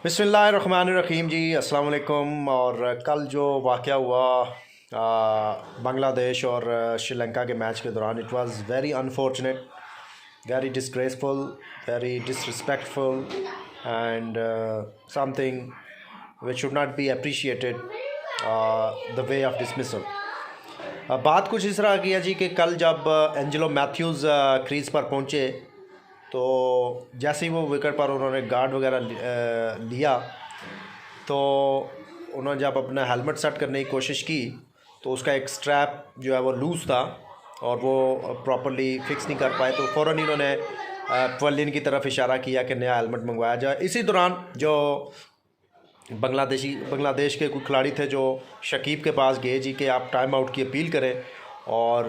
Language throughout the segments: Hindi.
बिस्मिल्लाहिर्रहमानिर्रहीम जी, अस्सलाम वालेकुम। और कल जो वाक़या हुआ बांग्लादेश और श्रीलंका के मैच के दौरान, it was very unfortunate, very disgraceful, very disrespectful and something which should not be appreciated the way of dismissal. बात कुछ इस तरह की है जी कि कल जब एंजेलो मैथ्यूज़ क्रीज़ पर पहुँचे तो जैसे ही वो विकेट पर उन्होंने गार्ड वगैरह लिया तो उन्होंने जब अपना हेलमेट सेट करने की कोशिश की तो उसका एक स्ट्रैप जो है वो लूज़ था और वो प्रॉपरली फिक्स नहीं कर पाए। तो फ़ौरन ही उन्होंने पवेलियन की तरफ इशारा किया कि नया हेलमेट मंगवाया जाए। इसी दौरान जो बांग्लादेश के कुछ खिलाड़ी थे जो शकीब के पास गए जी कि आप टाइम आउट की अपील करें, और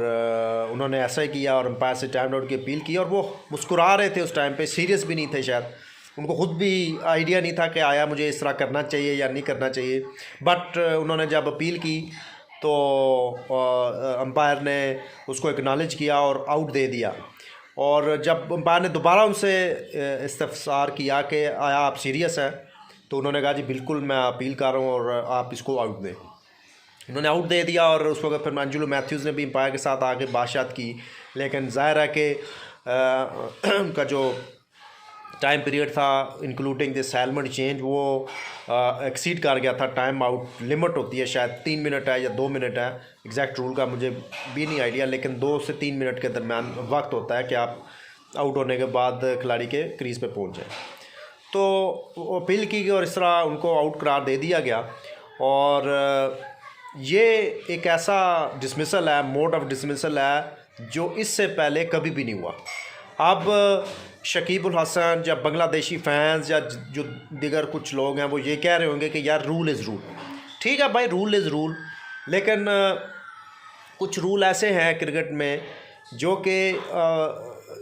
उन्होंने ऐसा ही किया और अंपायर से टाइम आउट की अपील की। और वो मुस्कुरा रहे थे उस टाइम पे, सीरियस भी नहीं थे शायद, उनको खुद भी आइडिया नहीं था कि आया मुझे इस तरह करना चाहिए या नहीं करना चाहिए। बट उन्होंने जब अपील की तो अंपायर ने उसको एक्नॉलेज किया और आउट दे दिया। और जब अंपायर ने दोबारा उनसे इस्तफसार किया कि आया आप सीरियस हैं, तो उन्होंने कहा जी बिल्कुल मैं अपील कर रहा हूँ और आप इसको आउट दें। उन्होंने आउट दे दिया और उस वक्त फिर एंजेलो मैथ्यूज़ ने भी अंपायर के साथ आके बातचीत की, लेकिन ज़ाहिर है कि उनका जो टाइम पीरियड था इंक्लूडिंग दिस हेलमेट चेंज वो एक्सीड कर गया था। टाइम आउट लिमिट होती है, शायद 3 मिनट है या 2 मिनट है, एग्जैक्ट रूल का मुझे भी नहीं आइडिया, लेकिन 2 से 3 मिनट के दरमियान वक्त होता है कि आप आउट होने के बाद खिलाड़ी के क्रीज़ पे पहुंच जाए। तो अपील की गई और इस तरह उनको आउट करार दे दिया गया। और ये एक ऐसा डिसमिसल है, मोड ऑफ डिसमिसल है जो इससे पहले कभी भी नहीं हुआ। अब शकीब उल हसन या बांग्लादेशी फैंस या जो दिगर कुछ लोग हैं वो ये कह रहे होंगे कि यार रूल इज़ रूल। ठीक है भाई, रूल इज़ रूल, लेकिन कुछ रूल ऐसे हैं क्रिकेट में जो कि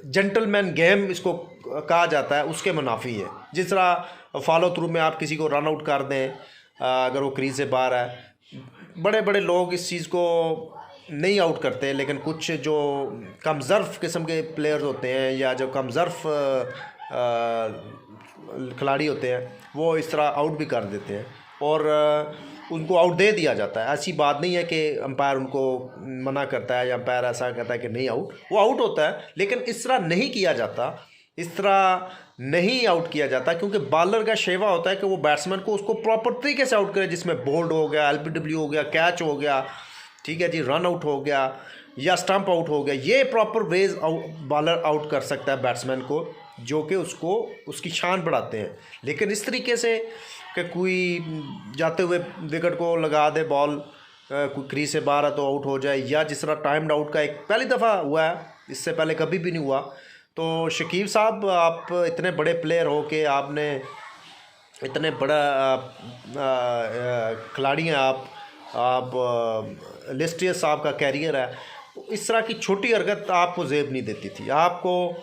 जेंटलमैन गेम इसको कहा जाता है, उसके मुनाफी है। जिस तरह फॉलो थ्रू में आप किसी को रन आउट कर दें अगर वो क्रीज से बाहर है, बड़े बड़े लोग इस चीज़ को नहीं आउट करते, लेकिन कुछ जो कमज़र्फ किस्म के प्लेयर्स होते हैं या जो कमज़र्फ खिलाड़ी होते हैं वो इस तरह आउट भी कर देते हैं और उनको आउट दे दिया जाता है। ऐसी बात नहीं है कि अंपायर उनको मना करता है या अंपायर ऐसा कहता है कि नहीं आउट, वो आउट होता है, लेकिन इस तरह नहीं किया जाता, इस तरह नहीं आउट किया जाता, क्योंकि बॉलर का शेवा होता है कि वो बैट्समैन को उसको प्रॉपर तरीके से आउट करे, जिसमें बोल्ड हो गया, एलबीडब्ल्यू हो गया, कैच हो गया, ठीक है जी, रन आउट हो गया या स्टंप आउट हो गया। ये प्रॉपर वेज बॉलर आउट कर सकता है बैट्समैन को, जो कि उसको उसकी शान बढ़ाते हैं। लेकिन इस तरीके से कि कोई जाते हुए विकेट को लगा दे बॉल, कोई क्रीज से बाहर है तो आउट हो जाए, या जिस तरह टाइम्ड आउट का एक पहली दफ़ा हुआ है, इससे पहले कभी भी नहीं हुआ। तो शकीब साहब, आप इतने बड़े प्लेयर हो कि आपने इतने बड़ा खिलाड़ी हैं आप लिस्टियस साहब का कैरियर है, तो इस तरह की छोटी हरकत आपको जेब नहीं देती थी, आपको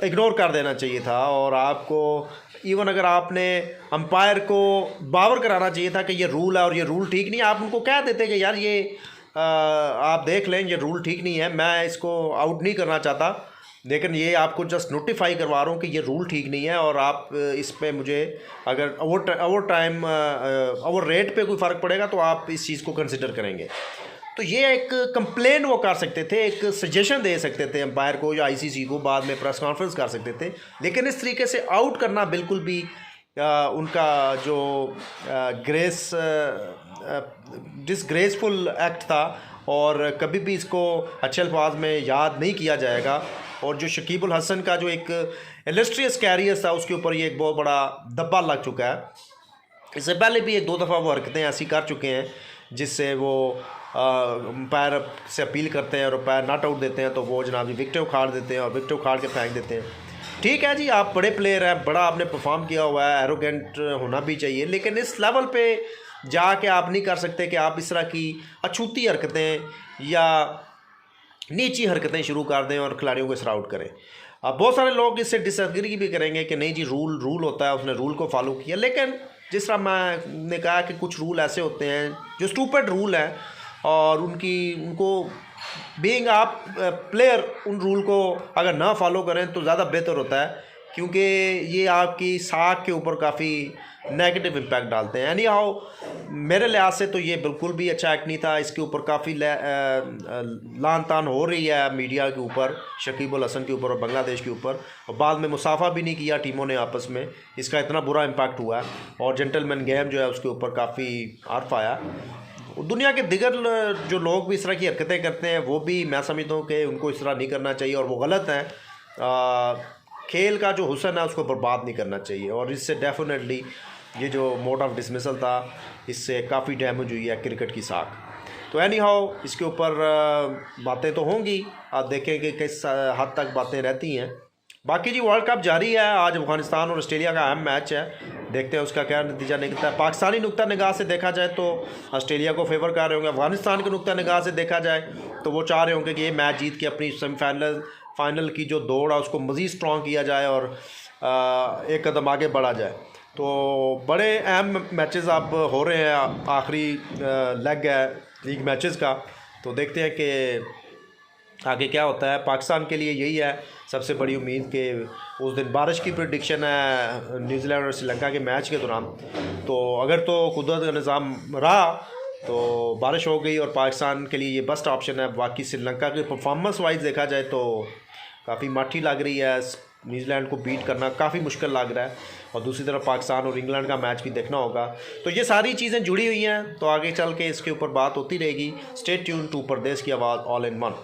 इग्नोर कर देना चाहिए था। और आपको इवन अगर आपने अंपायर को बावर कराना चाहिए था कि ये रूल है और ये रूल ठीक नहीं है, आप उनको कह देते कि यार ये आप देख लें, ये रूल ठीक नहीं है, मैं इसको आउट नहीं करना चाहता, लेकिन ये आपको जस्ट नोटिफाई करवा रहा हूँ कि ये रूल ठीक नहीं है और आप इस पे मुझे अगर ओवर रेट पे कोई फ़र्क पड़ेगा तो आप इस चीज़ को कंसिडर करेंगे। तो ये एक कंप्लेन वो कर सकते थे, एक सजेशन दे सकते थे अंपायर को या आईसीसी को, बाद में प्रेस कॉन्फ्रेंस कर सकते थे। लेकिन इस तरीके से आउट करना बिल्कुल भी उनका जो डिसग्रेसफुल एक्ट था और कभी भी इसको अच्छे अल्फाज में याद नहीं किया जाएगा। और जो शकीब उल हसन का जो एक इलस्ट्रियस कैरियर था, उसके ऊपर ये एक बहुत बड़ा धब्बा लग चुका है। इससे पहले भी 1-2 दफ़ा वो हरकतें ऐसी कर चुके हैं जिससे वो अंपायर से अपील करते हैं और अंपायर नॉट आउट देते हैं, तो वो जनाब जी विकेट उखाड़ देते हैं और विकेट उखाड़ के फेंक देते हैं। ठीक है जी, आप बड़े प्लेयर हैं, बड़ा आपने परफॉर्म किया हुआ है, एरोगेंट होना भी चाहिए, लेकिन इस लेवल पे जाके आप नहीं कर सकते कि आप इस तरह की अछूती हरकतें या नीची हरकतें शुरू कर दें और खिलाड़ियों को इस तरह आउट करें। अब बहुत सारे लोग इससे डिसएग्री भी करेंगे कि नहीं जी, रूल होता है, उसने रूल को फॉलो किया। लेकिन जिस तरह मैंने कहा कि कुछ रूल ऐसे होते हैं जो स्टूपिड रूल हैं और उनको बीइंग आप प्लेयर उन रूल को अगर ना फॉलो करें तो ज़्यादा बेहतर होता है क्योंकि ये आपकी साख के ऊपर काफ़ी नेगेटिव इम्पैक्ट डालते हैं। एनी हाउ मेरे लिहाज से तो ये बिल्कुल भी अच्छा एक्ट नहीं था। इसके ऊपर काफ़ी लान तान हो रही है मीडिया के ऊपर, शकीब अल हसन के ऊपर और बांग्लादेश के ऊपर, और बाद में मुसाफा भी नहीं किया टीमों ने आपस में। इसका इतना बुरा इम्पैक्ट हुआ है और जेंटलमैन गेम जो है उसके ऊपर काफ़ी आर्फ आया। दुनिया के दिगर जो लोग भी इस तरह की हरकतें करते हैं वो भी मैं समझता हूँ कि उनको इस तरह नहीं करना चाहिए और वो गलत हैं। खेल का जो हुस्न है उसको बर्बाद नहीं करना चाहिए और इससे डेफिनेटली ये जो मोड ऑफ डिसमिसल था इससे काफ़ी डैमेज हुई है क्रिकेट की साख। तो एनी हाउ इसके ऊपर बातें तो होंगी, आप देखें कि किस हद तक बातें रहती हैं। बाकी जी वर्ल्ड कप जारी है, आज अफगानिस्तान और ऑस्ट्रेलिया का अहम मैच है, देखते हैं उसका क्या नतीजा निकलता है। पाकिस्तानी नुक्ता निगाह से देखा जाए तो ऑस्ट्रेलिया को फेवर कर रहे होंगे, अफगानिस्तान के नुक्ता निगाह से देखा जाए तो वो चाह रहे होंगे कि ये मैच जीत के अपनी फाइनल की जो दौड़ है उसको मज़ीद स्ट्रॉन्ग किया जाए और एक कदम आगे बढ़ा जाए। तो बड़े अहम मैचेस अब हो रहे हैं, आखिरी लेग है लीग मैचेस का, तो देखते हैं कि आगे क्या होता है। पाकिस्तान के लिए यही है सबसे बड़ी उम्मीद कि उस दिन बारिश की प्रेडिक्शन है न्यूजीलैंड और श्रीलंका के मैच के दौरान, तो अगर तो कुदरत का निज़ाम रहा तो बारिश हो गई और पाकिस्तान के लिए ये बेस्ट ऑप्शन है। बाकी श्रीलंका के परफॉर्मेंस वाइज देखा जाए तो काफ़ी माठी लग रही है, न्यूजीलैंड को बीट करना काफ़ी मुश्किल लग रहा है और दूसरी तरफ पाकिस्तान और इंग्लैंड का मैच भी देखना होगा। तो ये सारी चीज़ें जुड़ी हुई हैं, तो आगे चल के इसके ऊपर बात होती रहेगी। स्टे ट्यून टू परदेश की आवाज़ ऑल इन वन।